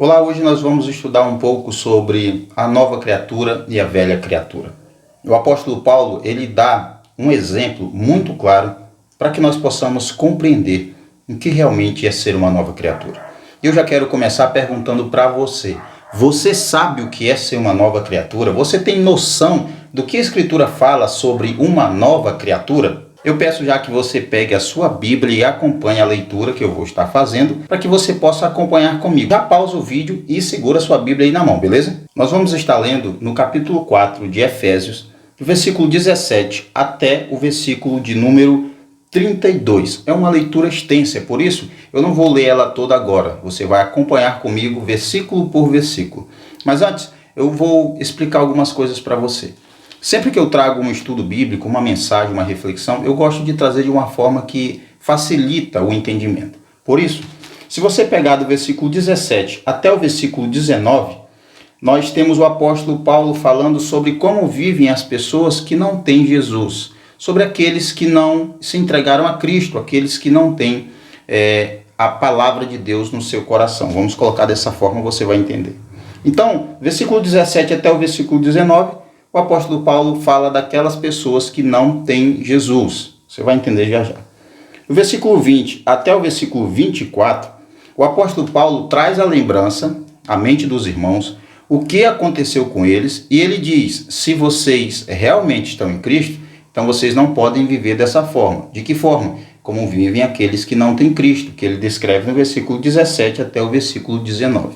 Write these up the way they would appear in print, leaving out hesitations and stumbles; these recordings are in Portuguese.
Olá, hoje nós vamos estudar um pouco sobre a nova criatura e a velha criatura. O apóstolo Paulo, ele dá um exemplo muito claro para que nós possamos compreender o que realmente é ser uma nova criatura. Eu já quero começar perguntando para você. Você sabe o que é ser uma nova criatura? Você tem noção do que a Escritura fala sobre uma nova criatura? Eu peço já que você pegue a sua Bíblia e acompanhe a leitura que eu vou estar fazendo, para que você possa acompanhar comigo. Já pausa o vídeo e segura a sua Bíblia aí na mão, beleza? Nós vamos estar lendo no capítulo 4 de Efésios, do versículo 17 até o versículo de número 32. É uma leitura extensa, por isso eu não vou ler ela toda agora. Você vai acompanhar comigo versículo por versículo. Mas antes, eu vou explicar algumas coisas para você. Sempre que eu trago um estudo bíblico, uma mensagem, uma reflexão, eu gosto de trazer de uma forma que facilita o entendimento. Por isso, se você pegar do versículo 17 até o versículo 19, nós temos o apóstolo Paulo falando sobre como vivem as pessoas que não têm Jesus, sobre aqueles que não se entregaram a Cristo, aqueles que não têm a palavra de Deus no seu coração. Vamos colocar dessa forma, você vai entender. Então, versículo 17 até o versículo 19, o apóstolo Paulo fala daquelas pessoas que não têm Jesus. Você vai entender já já. Do versículo 20 até o versículo 24, o apóstolo Paulo traz a lembrança, à mente dos irmãos, o que aconteceu com eles, e ele diz, se vocês realmente estão em Cristo, então vocês não podem viver dessa forma. De que forma? Como vivem aqueles que não têm Cristo, que ele descreve no versículo 17 até o versículo 19.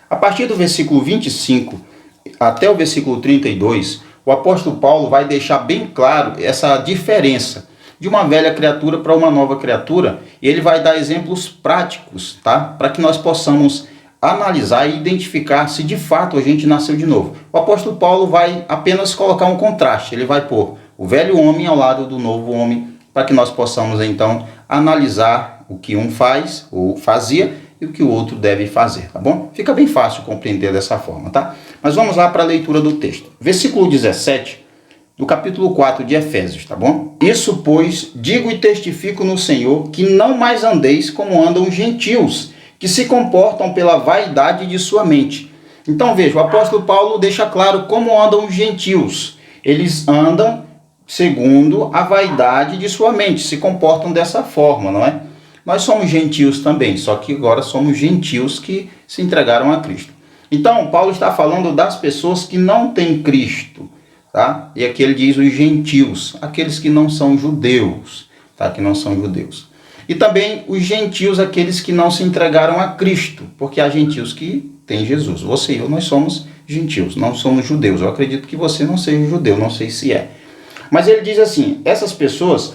A partir do versículo 25 até o versículo 32, o apóstolo Paulo vai deixar bem claro essa diferença de uma velha criatura para uma nova criatura, e ele vai dar exemplos práticos, tá? Para que nós possamos analisar e identificar se de fato a gente nasceu de novo. O apóstolo Paulo vai apenas colocar um contraste, ele vai pôr o velho homem ao lado do novo homem, para que nós possamos então analisar o que um faz ou fazia e o que o outro deve fazer, tá bom? Fica bem fácil compreender dessa forma, tá? Mas vamos lá para a leitura do texto. Versículo 17 do capítulo 4 de Efésios, tá bom? Isso, pois, digo e testifico no Senhor, que não mais andeis como andam os gentios, que se comportam pela vaidade de sua mente. Então veja, o apóstolo Paulo deixa claro como andam os gentios. Eles andam segundo a vaidade de sua mente, se comportam dessa forma, não é? Nós somos gentios também, só que agora somos gentios que se entregaram a Cristo. Então, Paulo está falando das pessoas que não têm Cristo, tá? E aqui ele diz os gentios, aqueles que não são judeus, tá? Que não são judeus. E também os gentios, aqueles que não se entregaram a Cristo, porque há gentios que têm Jesus. Você e eu, nós somos gentios, não somos judeus. Eu acredito que você não seja judeu, não sei se é. Mas ele diz assim, essas pessoas,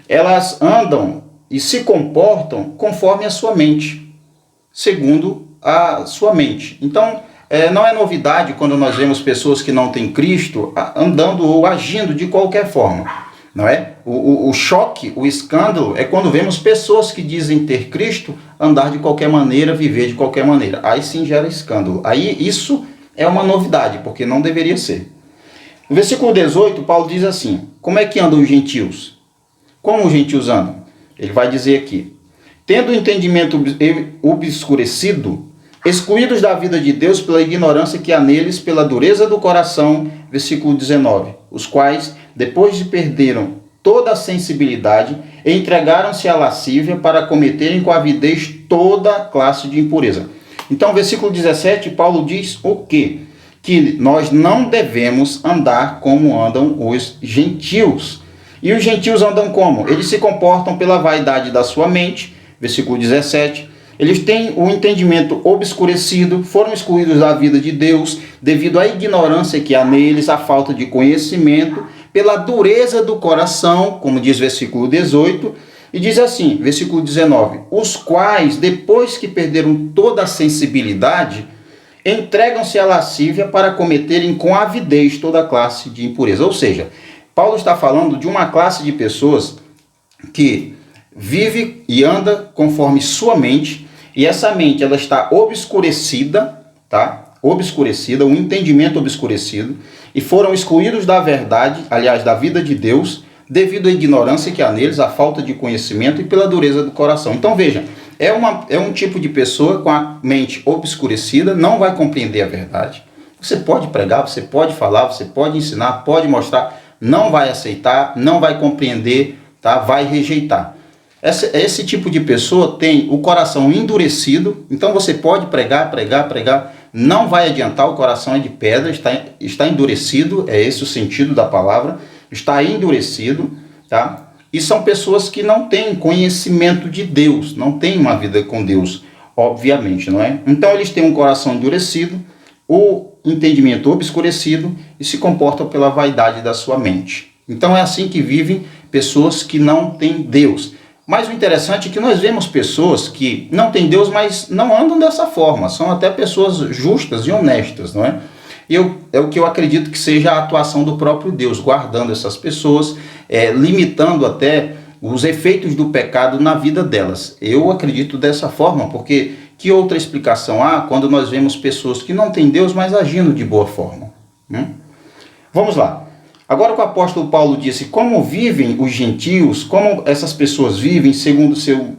elas andam e se comportam conforme a sua mente, segundo a sua mente. Então, não é novidade quando nós vemos pessoas que não têm Cristo andando ou agindo de qualquer forma, não é? O choque, o escândalo é quando vemos pessoas que dizem ter Cristo andar de qualquer maneira, viver de qualquer maneira. Aí sim gera escândalo. Aí isso é uma novidade, porque não deveria ser. No versículo 18, Paulo diz assim, como é que andam os gentios? Como os gentios andam? Ele vai dizer aqui, tendo o entendimento obscurecido, excluídos da vida de Deus pela ignorância que há neles, pela dureza do coração, versículo 19, os quais, depois de perderam toda a sensibilidade, entregaram-se à lascívia para cometerem com avidez toda classe de impureza. Então, versículo 17, Paulo diz o quê? Que nós não devemos andar como andam os gentios. E os gentios andam como? Eles se comportam pela vaidade da sua mente, versículo 17. Eles têm o entendimento obscurecido, foram excluídos da vida de Deus, devido à ignorância que há neles, à falta de conhecimento, pela dureza do coração, como diz versículo 18, e diz assim, versículo 19, os quais, depois que perderam toda a sensibilidade, entregam-se à lascívia para cometerem com avidez toda a classe de impureza. Ou seja, Paulo está falando de uma classe de pessoas que vive e anda conforme sua mente, e essa mente ela está obscurecida, tá? Obscurecida, um entendimento obscurecido, e foram excluídos da verdade, aliás, da vida de Deus, devido à ignorância que há neles, à falta de conhecimento e pela dureza do coração. Então veja, É um tipo de pessoa com a mente obscurecida, não vai compreender a verdade. Você pode pregar, você pode falar, você pode ensinar, pode mostrar, não vai aceitar, não vai compreender, tá? Vai rejeitar. Esse tipo de pessoa tem o coração endurecido, então você pode pregar, não vai adiantar, o coração é de pedra, está endurecido, é esse o sentido da palavra, está endurecido, tá? E são pessoas que não têm conhecimento de Deus, não têm uma vida com Deus, obviamente, não é? Então eles têm um coração endurecido, o entendimento obscurecido e se comportam pela vaidade da sua mente. Então é assim que vivem pessoas que não têm Deus. Mas o interessante é que nós vemos pessoas que não têm Deus, mas não andam dessa forma. São até pessoas justas e honestas, não é? É o que eu acredito que seja a atuação do próprio Deus, guardando essas pessoas, limitando até os efeitos do pecado na vida delas. Eu acredito dessa forma, porque que outra explicação há quando nós vemos pessoas que não têm Deus, mas agindo de boa forma? Vamos lá. Agora que o apóstolo Paulo disse como vivem os gentios, como essas pessoas vivem segundo seu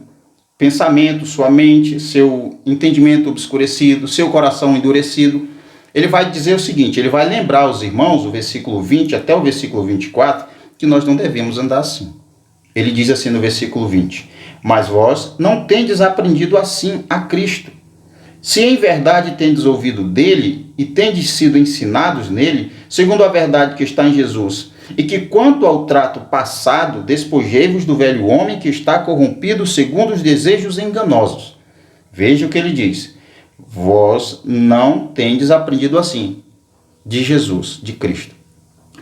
pensamento, sua mente, seu entendimento obscurecido, seu coração endurecido, ele vai dizer o seguinte, ele vai lembrar aos irmãos, do versículo 20 até o versículo 24, que nós não devemos andar assim. Ele diz assim no versículo 20, mas vós não tendes aprendido assim a Cristo. Se em verdade tendes ouvido dele e tendes sido ensinados nele, segundo a verdade que está em Jesus, e que quanto ao trato passado, despojei-vos do velho homem que está corrompido segundo os desejos enganosos. Veja o que ele diz. Vós não tendes aprendido assim, de Jesus, de Cristo.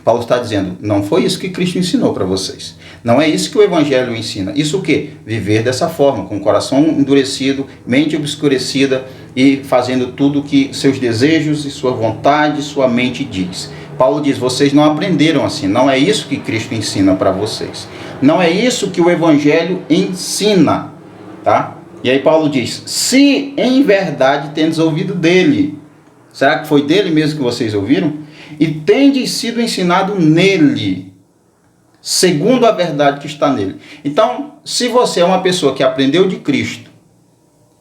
Paulo está dizendo, não foi isso que Cristo ensinou para vocês. Não é isso que o Evangelho ensina. Isso o quê? Viver dessa forma, com o coração endurecido, mente obscurecida e fazendo tudo que seus desejos e sua vontade, sua mente diz. Paulo diz, vocês não aprenderam assim. Não é isso que Cristo ensina para vocês. Não é isso que o Evangelho ensina, tá? E aí Paulo diz, se em verdade tendes ouvido dele. Será que foi dele mesmo que vocês ouviram? E tendes sido ensinado nele, segundo a verdade que está nele. Então, se você é uma pessoa que aprendeu de Cristo,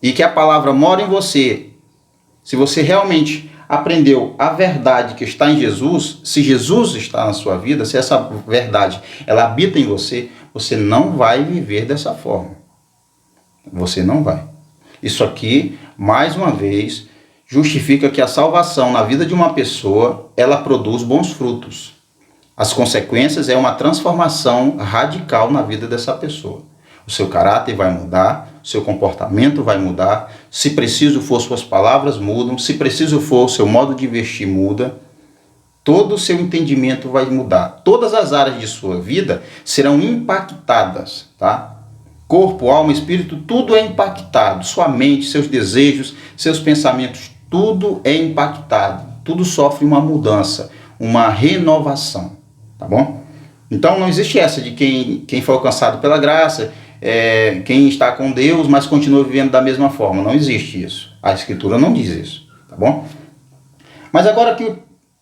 e que a palavra mora em você, se você realmente aprendeu a verdade que está em Jesus, se Jesus está na sua vida, se essa verdade ela habita em você, você não vai viver dessa forma. Você não vai. Isso aqui, mais uma vez, justifica que a salvação na vida de uma pessoa, ela produz bons frutos. As consequências é uma transformação radical na vida dessa pessoa. O seu caráter vai mudar, o seu comportamento vai mudar, se preciso for, suas palavras mudam, se preciso for, o seu modo de vestir muda, todo o seu entendimento vai mudar. Todas as áreas de sua vida serão impactadas, tá? Corpo, alma, espírito, tudo é impactado. Sua mente, seus desejos, seus pensamentos, tudo é impactado. Tudo sofre uma mudança, uma renovação, tá bom? Então não existe essa de quem foi alcançado pela graça, quem está com Deus, mas continua vivendo da mesma forma. Não existe isso. A Escritura não diz isso, tá bom? Mas agora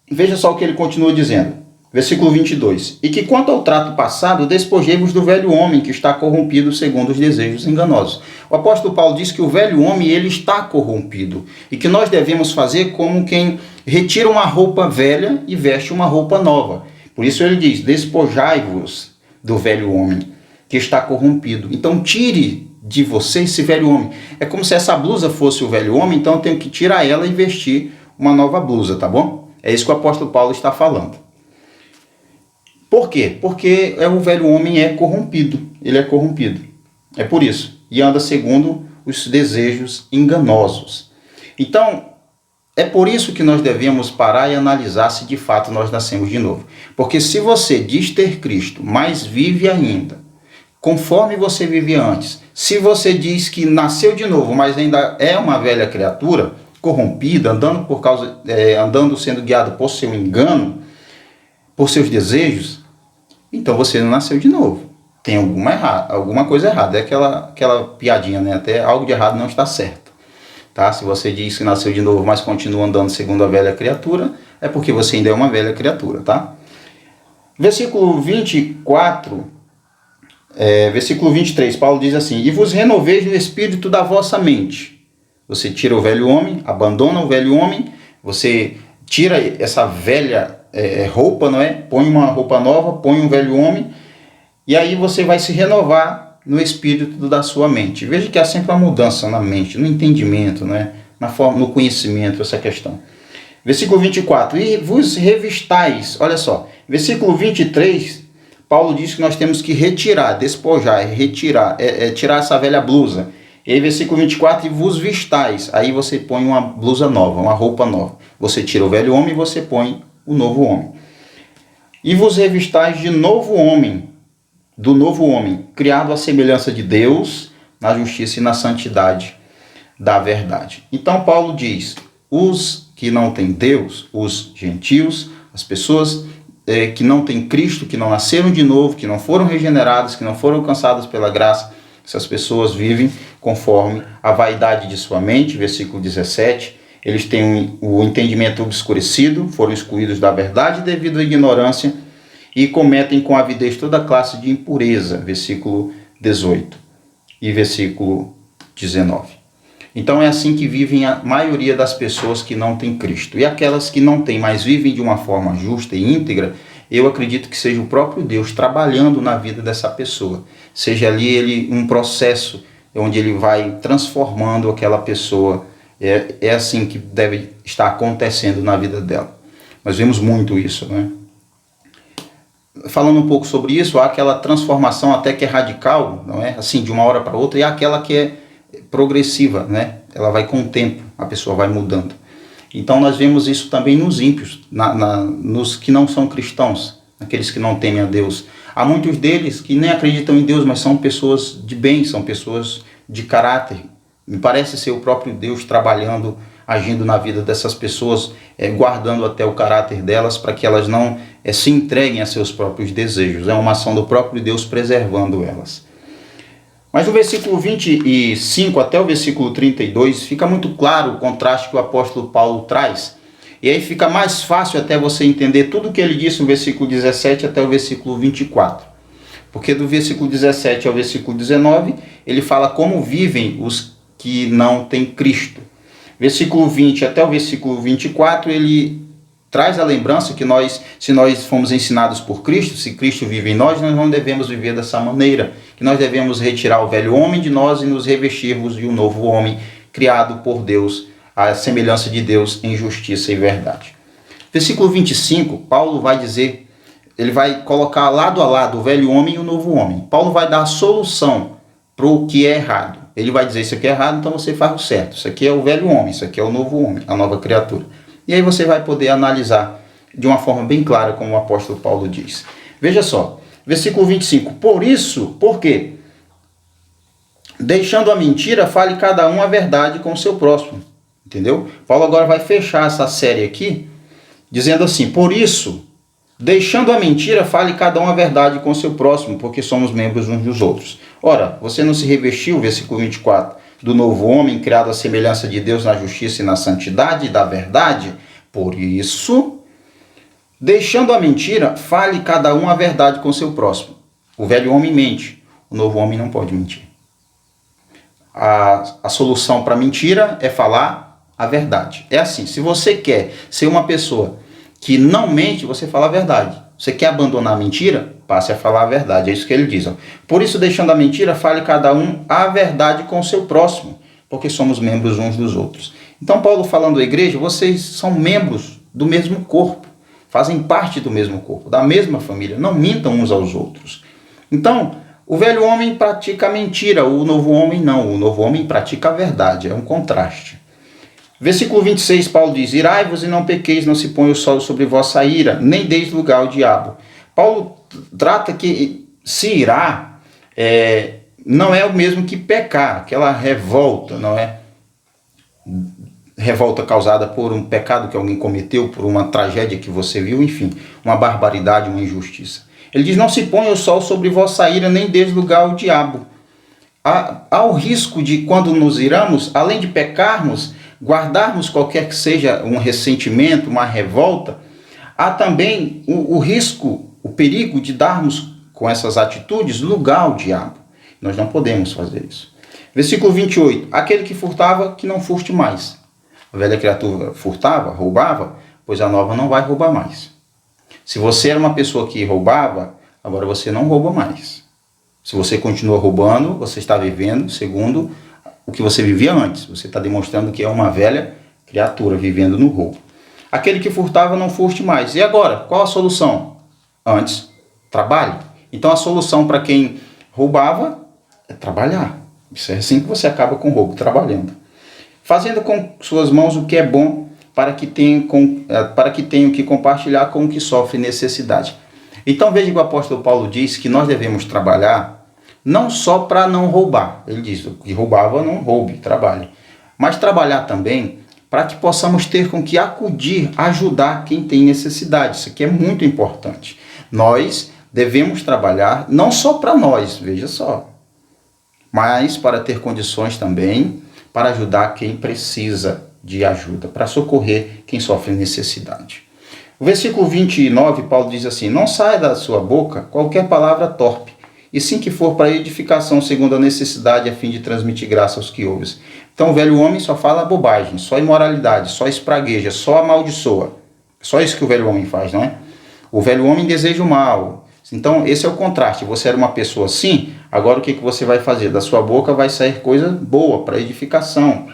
veja só o que ele continua dizendo. Versículo 22. E que quanto ao trato passado, despojei-vos do velho homem que está corrompido segundo os desejos enganosos. O apóstolo Paulo diz que o velho homem ele está corrompido e que nós devemos fazer como quem retira uma roupa velha e veste uma roupa nova. Por isso ele diz, despojai-vos do velho homem que está corrompido. Então tire de você esse velho homem. É como se essa blusa fosse o velho homem, então eu tenho que tirar ela e vestir uma nova blusa, tá bom? É isso que o apóstolo Paulo está falando. Por quê? Porque o velho homem é corrompido. Ele é corrompido. É por isso. E anda segundo os desejos enganosos. Então, é por isso que nós devemos parar e analisar se de fato nós nascemos de novo. Porque se você diz ter Cristo, mas vive ainda conforme você vivia antes, se você diz que nasceu de novo, mas ainda é uma velha criatura, corrompida, andando sendo guiado por seu engano, por seus desejos, então você não nasceu de novo. Tem alguma coisa errada. É aquela piadinha, né? Até algo de errado não está certo. Tá? Se você diz que nasceu de novo, mas continua andando segundo a velha criatura, é porque você ainda é uma velha criatura, tá? Versículo 24, Versículo 23, Paulo diz assim: e vos renoveis no espírito da vossa mente. Você tira o velho homem, abandona o velho homem, você tira essa velha roupa, não é? Põe uma roupa nova, põe um velho homem, e aí você vai se renovar no espírito da sua mente. Veja que há sempre uma mudança na mente, no entendimento, né? Na forma, no conhecimento, essa questão. Versículo 24, e vos revistais, olha só, versículo 23, Paulo diz que nós temos que retirar, despojar, retirar, tirar essa velha blusa. E aí, versículo 24, e vos vistais, aí você põe uma blusa nova, uma roupa nova. Você tira o velho homem e você põe o novo homem. E vos revistais de novo homem, do novo homem, criado à semelhança de Deus, na justiça e na santidade da verdade. Então Paulo diz, os que não têm Deus, os gentios, as pessoas que não têm Cristo, que não nasceram de novo, que não foram regeneradas, que não foram alcançadas pela graça, essas pessoas vivem conforme a vaidade de sua mente, versículo 17, eles têm o entendimento obscurecido, foram excluídos da verdade devido à ignorância e cometem com avidez toda classe de impureza, versículo 18 e versículo 19. Então é assim que vivem a maioria das pessoas que não têm Cristo. E aquelas que não têm, mas vivem de uma forma justa e íntegra, eu acredito que seja o próprio Deus trabalhando na vida dessa pessoa. Seja ali um processo onde ele vai transformando aquela pessoa. É assim que deve estar acontecendo na vida dela. Nós vemos muito isso, né? Falando um pouco sobre isso, há aquela transformação até que é radical, não é? Assim, de uma hora para outra, e há aquela que é progressiva, né? Ela vai com o tempo, a pessoa vai mudando. Então nós vemos isso também nos ímpios, nos que não são cristãos, aqueles que não temem a Deus. Há muitos deles que nem acreditam em Deus, mas são pessoas de bem, são pessoas de caráter. Me parece ser o próprio Deus trabalhando, agindo na vida dessas pessoas, guardando até o caráter delas para que elas não se entreguem a seus próprios desejos. É uma ação do próprio Deus preservando elas. Mas no versículo 25 até o versículo 32 fica muito claro o contraste que o apóstolo Paulo traz. E aí fica mais fácil até você entender tudo o que ele disse no versículo 17 até o versículo 24. Porque do versículo 17 ao versículo 19, ele fala como vivem os que não têm Cristo. Versículo 20 até o versículo 24, ele traz a lembrança que se nós fomos ensinados por Cristo, se Cristo vive em nós, nós não devemos viver dessa maneira, que nós devemos retirar o velho homem de nós e nos revestirmos de um novo homem, criado por Deus, à semelhança de Deus em justiça e verdade. Versículo 25, Paulo vai dizer, ele vai colocar lado a lado o velho homem e o novo homem. Paulo vai dar a solução para o que é errado. Ele vai dizer, isso aqui é errado, então você faz o certo. Isso aqui é o velho homem, isso aqui é o novo homem, a nova criatura. E aí você vai poder analisar de uma forma bem clara, como o apóstolo Paulo diz. Veja só, versículo 25. Por quê? Deixando a mentira, fale cada um a verdade com o seu próximo. Entendeu? Paulo agora vai fechar essa série aqui, dizendo assim, por isso, deixando a mentira, fale cada um a verdade com o seu próximo, porque somos membros uns dos outros. Ora, você não se revestiu, versículo 24, do novo homem, criado à semelhança de Deus na justiça e na santidade da verdade? Por isso, deixando a mentira, fale cada um a verdade com seu próximo. O velho homem mente, o novo homem não pode mentir. A solução para a mentira é falar a verdade. É assim, se você quer ser uma pessoa que não mente, você fala a verdade. Você quer abandonar a mentira? Passe a falar a verdade. É isso que ele diz. Ó. Por isso, deixando a mentira, fale cada um a verdade com o seu próximo, porque somos membros uns dos outros. Então, Paulo falando à igreja, vocês são membros do mesmo corpo, fazem parte do mesmo corpo, da mesma família. Não mintam uns aos outros. Então, o velho homem pratica a mentira, o novo homem não. O novo homem pratica a verdade. É um contraste. Versículo 26, Paulo diz, irai-vos e não pequeis, não se põe o sol sobre vossa ira, nem deis lugar ao diabo. Paulo trata que se irar não é o mesmo que pecar, aquela revolta, não é? Revolta causada por um pecado que alguém cometeu, por uma tragédia que você viu, enfim, uma barbaridade, uma injustiça. Ele diz, não se põe o sol sobre vossa ira, nem deis lugar ao diabo. Há o risco de, quando nos iramos, além de pecarmos, guardarmos qualquer que seja um ressentimento, uma revolta, há também o risco, o perigo de darmos com essas atitudes, lugar ao diabo. Nós não podemos fazer isso. Versículo 28. Aquele que furtava, que não furte mais. A velha criatura furtava, roubava, pois a nova não vai roubar mais. Se você era uma pessoa que roubava, agora você não rouba mais. Se você continua roubando, você está vivendo segundo o que você vivia antes. Você está demonstrando que é uma velha criatura vivendo no roubo. Aquele que furtava, não furte mais. E agora, qual a solução? Antes, trabalhe. Então a solução para quem roubava é trabalhar. Isso é assim que você acaba com o roubo, trabalhando. Fazendo com suas mãos o que é bom, para que tenham que compartilhar com o que sofre necessidade. Então veja que o apóstolo Paulo diz que nós devemos trabalhar não só para não roubar. Ele diz que roubava, não roube, trabalhe. Mas trabalhar também para que possamos ter com que acudir, ajudar quem tem necessidade. Isso aqui é muito importante. Nós devemos trabalhar não só para nós, veja só, mas para ter condições também para ajudar quem precisa de ajuda, para socorrer quem sofre necessidade. O versículo 29, Paulo diz assim: não saia da sua boca qualquer palavra torpe, e sim que for para edificação segundo a necessidade, a fim de transmitir graça aos que ouvem. Então o velho homem só fala bobagem, só imoralidade, só espragueja, só amaldiçoa. Só isso que o velho homem faz, não é? O velho homem deseja o mal. Então esse é o contraste. Você era uma pessoa assim, agora o que você vai fazer? Da sua boca vai sair coisa boa, para edificação.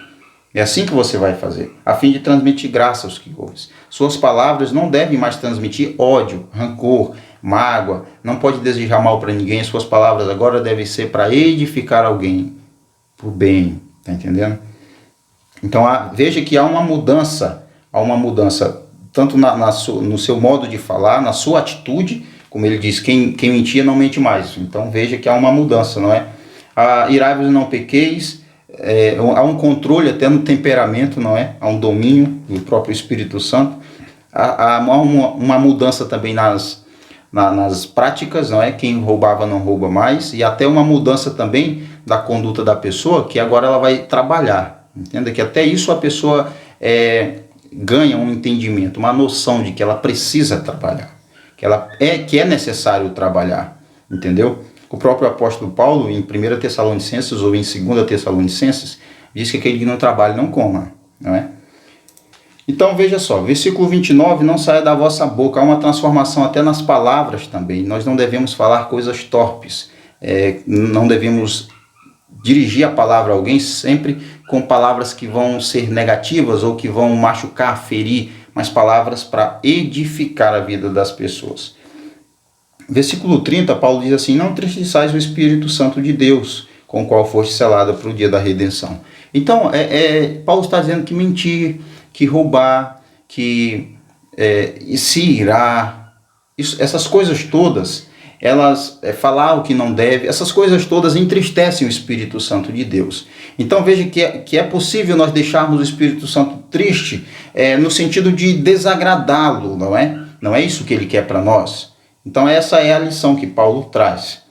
É assim que você vai fazer, a fim de transmitir graça aos que ouvem. Suas palavras não devem mais transmitir ódio, rancor, mágoa. Não pode desejar mal para ninguém. Suas palavras agora devem ser para edificar alguém, para o bem. Está entendendo? Então veja que há uma mudança tanto no seu modo de falar, na sua atitude, como ele diz, quem mentia não mente mais. Então veja que há uma mudança, não é? Irai-vos e não pequeis. Há um controle até no temperamento, não é? Há um domínio do próprio Espírito Santo. Há uma mudança também nas práticas, não é? Quem roubava não rouba mais. E até uma mudança também da conduta da pessoa, que agora ela vai trabalhar. Entenda que até isso a pessoa ganha um entendimento, uma noção de que ela precisa trabalhar, que é necessário trabalhar, entendeu? O próprio apóstolo Paulo, em 1 Tessalonicenses ou em 2 Tessalonicenses, diz que aquele que não trabalha não coma, não é? Então veja só, versículo 29, não saia da vossa boca. Há uma transformação até nas palavras também. Nós não devemos falar coisas torpes, não devemos dirigir a palavra a alguém sempre com palavras que vão ser negativas ou que vão machucar, ferir, mas palavras para edificar a vida das pessoas. Versículo 30, Paulo diz assim: não entristeçais o Espírito Santo de Deus, com o qual foste selada para o dia da redenção. Então, Paulo está dizendo que mentir, que roubar, que se irar, essas coisas todas, falar o que não deve, essas coisas todas entristecem o Espírito Santo de Deus. Então veja que é possível nós deixarmos o Espírito Santo triste no sentido de desagradá-lo, não é? Não é isso que ele quer para nós. Então essa é a lição que Paulo traz.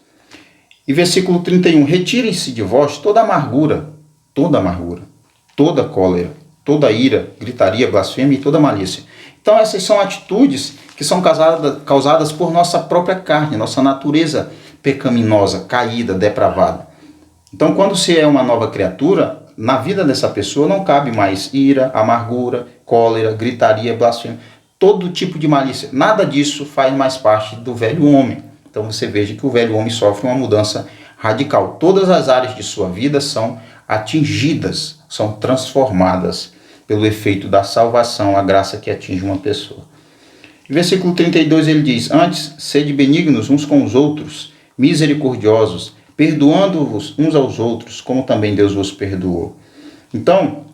E versículo 31, retirem-se de vós toda amargura, toda cólera, toda ira, gritaria, blasfêmia e toda malícia. Então essas são atitudes que são causadas por nossa própria carne, nossa natureza pecaminosa, caída, depravada. Então quando se é uma nova criatura, na vida dessa pessoa não cabe mais ira, amargura, cólera, gritaria, blasfêmia, todo tipo de malícia. Nada disso faz mais parte do velho homem. Então você veja que o velho homem sofre uma mudança radical. Todas as áreas de sua vida são atingidas, são transformadas pelo efeito da salvação, a graça que atinge uma pessoa. No versículo 32 ele diz: antes, sede benignos uns com os outros, misericordiosos, perdoando-vos uns aos outros, como também Deus vos perdoou. Então,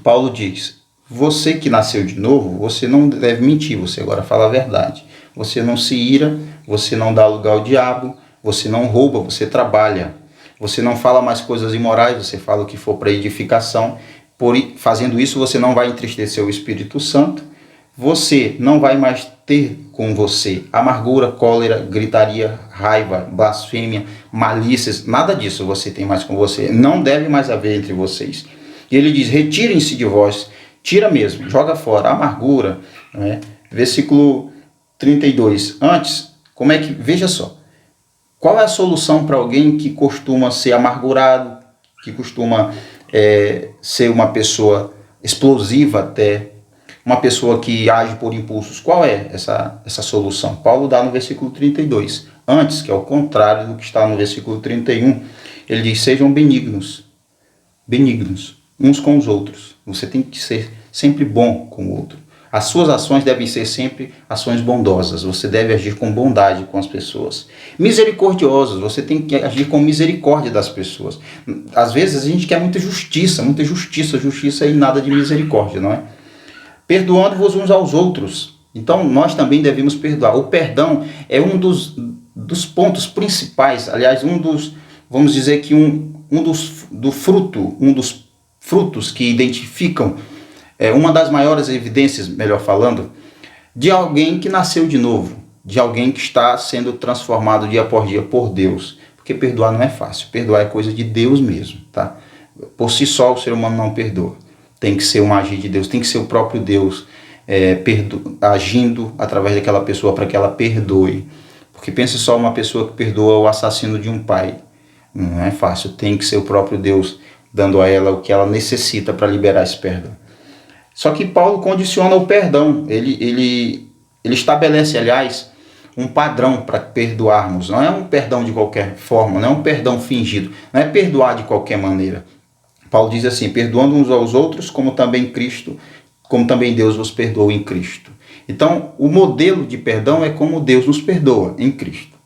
Paulo diz: você que nasceu de novo, você não deve mentir, você agora fala a verdade. Você não se ira, você não dá lugar ao diabo, você não rouba, você trabalha. Você não fala mais coisas imorais, você fala o que for para edificação. Fazendo isso, você não vai entristecer o Espírito Santo. Você não vai mais ter com você amargura, cólera, gritaria, raiva, blasfêmia, malícias, nada disso você tem mais com você. Não deve mais haver entre vocês. E ele diz: retirem-se de vós, tira mesmo, joga fora a amargura, não é? Versículo 32. Antes, veja só, Qual é a solução para alguém que costuma ser amargurado, que costuma ser uma pessoa explosiva até, uma pessoa que age por impulsos? Qual é essa solução? Paulo dá no versículo 32. Antes, que é o contrário do que está no versículo 31, ele diz: sejam benignos uns com os outros. Você tem que ser sempre bom com o outro. As suas ações devem ser sempre ações bondosas. Você deve agir com bondade com as pessoas. Misericordiosos. Você tem que agir com misericórdia das pessoas. Às vezes a gente quer muita justiça e nada de misericórdia, não é? Perdoando-vos uns aos outros. Então nós também devemos perdoar. O perdão é um dos pontos principais, aliás, vamos dizer que um dos frutos que identificam uma das maiores evidências, melhor falando, de alguém que nasceu de novo, de alguém que está sendo transformado dia após dia por Deus. Porque perdoar não é fácil, perdoar é coisa de Deus mesmo, tá? Por si só o ser humano não perdoa. Tem que ser um agir de Deus, tem que ser o próprio Deus agindo através daquela pessoa para que ela perdoe. Porque pense só, uma pessoa que perdoa o assassino de um pai. Não é fácil, tem que ser o próprio Deus dando a ela o que ela necessita para liberar esse perdão. Só que Paulo condiciona o perdão, ele estabelece, aliás, um padrão para perdoarmos. Não é um perdão de qualquer forma, não é um perdão fingido, não é perdoar de qualquer maneira. Paulo diz assim: perdoando uns aos outros, como também Deus vos perdoou em Cristo. Então, o modelo de perdão é como Deus nos perdoa em Cristo.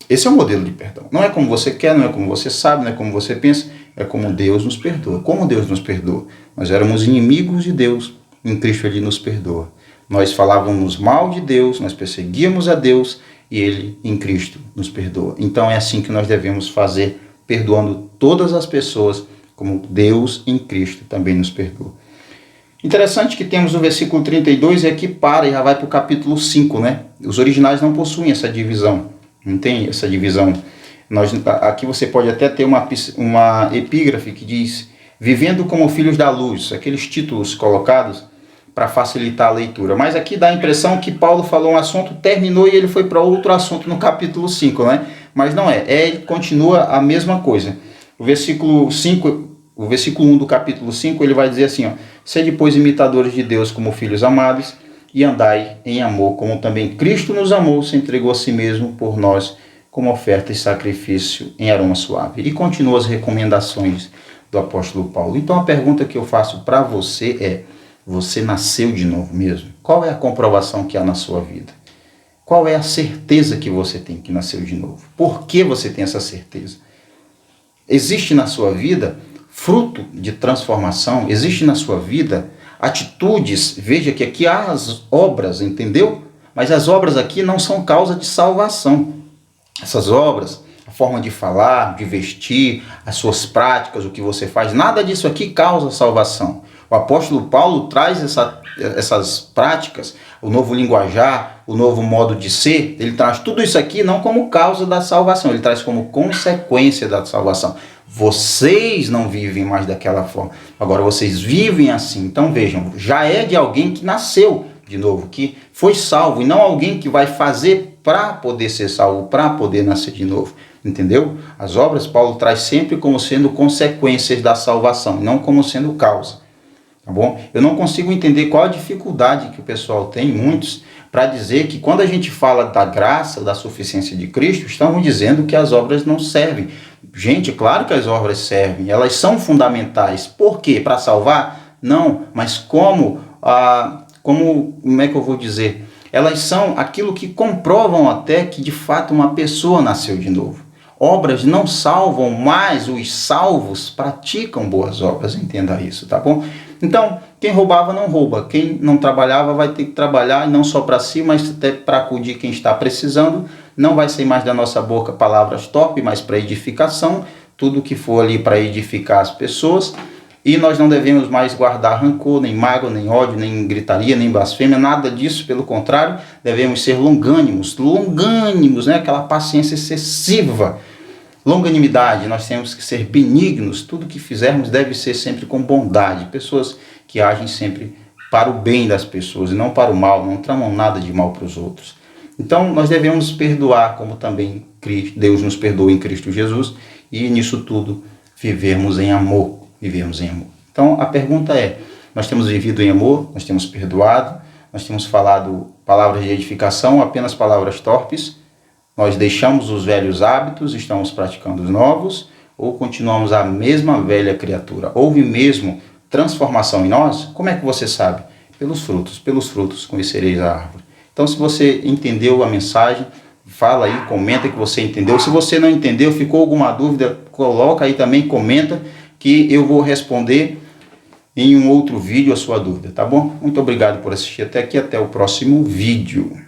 Esse é o modelo de perdão. Não é como você quer, não é como você sabe, não é como você pensa, é como Deus nos perdoa. Como Deus nos perdoa? Nós éramos inimigos de Deus, em Cristo Ele nos perdoa. Nós falávamos mal de Deus, nós perseguíamos a Deus e Ele, em Cristo, nos perdoa. Então é assim que nós devemos fazer, perdoando todas as pessoas, como Deus em Cristo também nos perdoa. Interessante que temos o versículo 32 e aqui para e já vai para o capítulo 5, né? Os originais não possuem essa divisão, não tem essa divisão. Aqui você pode até ter uma epígrafe que diz: vivendo como filhos da luz, aqueles títulos colocados para facilitar a leitura. Mas aqui dá a impressão que Paulo falou um assunto, terminou e ele foi para outro assunto no capítulo 5, né? Mas não é, ele continua a mesma coisa. O versículo 1 do capítulo 5, ele vai dizer assim, ó: sede, pois, imitadores de Deus como filhos amados, e andai em amor, como também Cristo nos amou, se entregou a si mesmo por nós, como oferta e sacrifício em aroma suave. E continua as recomendações do apóstolo Paulo. Então a pergunta que eu faço para você é: você nasceu de novo mesmo? Qual é a comprovação que há na sua vida? Qual é a certeza que você tem que nasceu de novo? Por que você tem essa certeza? Existe na sua vida fruto de transformação? Existe na sua vida atitudes? Veja que aqui há as obras, entendeu? Mas as obras aqui não são causa de salvação. Essas obras, a forma de falar, de vestir, as suas práticas, o que você faz, nada disso aqui causa salvação. O apóstolo Paulo traz essas práticas, o novo linguajar, o novo modo de ser, ele traz tudo isso aqui não como causa da salvação, ele traz como consequência da salvação. Vocês não vivem mais daquela forma, agora vocês vivem assim. Então vejam, já é de alguém que nasceu de novo, que foi salvo, e não alguém que vai fazer para poder ser salvo, para poder nascer de novo. Entendeu? As obras Paulo traz sempre como sendo consequências da salvação, não como sendo causa. Tá bom? Eu não consigo entender qual a dificuldade que o pessoal tem, muitos, para dizer que quando a gente fala da graça, da suficiência de Cristo, estamos dizendo que as obras não servem. Gente, claro que as obras servem, elas são fundamentais. Por quê? Para salvar? Não, mas como é que eu vou dizer? Elas são aquilo que comprovam até que de fato uma pessoa nasceu de novo. Obras não salvam, mas os salvos praticam boas obras, entenda isso, tá bom? Então, quem roubava não rouba, quem não trabalhava vai ter que trabalhar, e não só para si, mas até para acudir quem está precisando. Não vai sair mais da nossa boca palavras torpes, mas para edificação, tudo que for ali para edificar as pessoas. E nós não devemos mais guardar rancor, nem mágoa, nem ódio, nem gritaria, nem blasfêmia, nada disso, pelo contrário, devemos ser longânimos, né? Aquela paciência excessiva. Longanimidade, nós temos que ser benignos, tudo que fizermos deve ser sempre com bondade, pessoas que agem sempre para o bem das pessoas e não para o mal, não tramam nada de mal para os outros. Então, nós devemos perdoar, como também Deus nos perdoa em Cristo Jesus, e nisso tudo vivermos em amor. Então, a pergunta é, nós temos vivido em amor, nós temos perdoado, nós temos falado palavras de edificação, apenas palavras torpes, nós deixamos os velhos hábitos, estamos praticando os novos, ou continuamos a mesma velha criatura? Houve mesmo transformação em nós? Como é que você sabe? Pelos frutos conhecereis a árvore. Então, se você entendeu a mensagem, fala aí, comenta que você entendeu. Se você não entendeu, ficou alguma dúvida, coloca aí também, comenta, que eu vou responder em um outro vídeo a sua dúvida, tá bom? Muito obrigado por assistir até aqui, até o próximo vídeo.